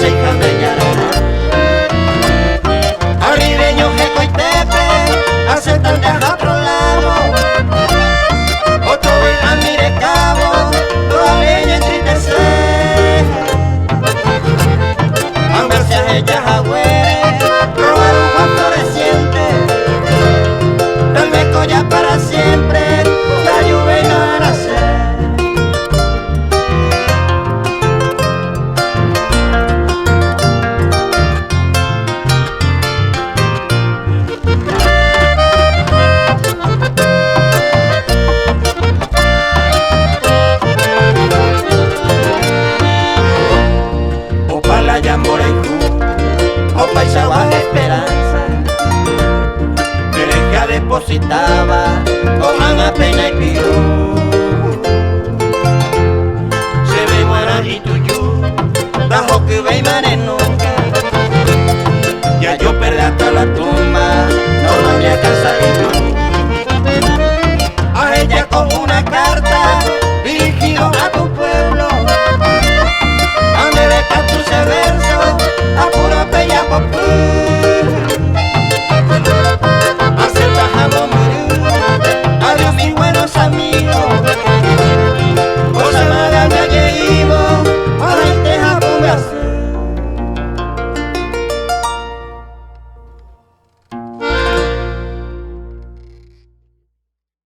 se cambiará. Arribeño que coitepe, hace tantas a otro lado. Otro vez a mire cabo, toda leña entristecer. A verse a ella jagüe, robar un Juan floreciente. Tal vez colla para siempre, la lluvia no va a nacer. O paisa baja esperanza, que depositaba con Ana Pena y Pirú. Se ve buena y tuyú, bajo que ve y mare nunca, ya yo perdí hasta la tumba.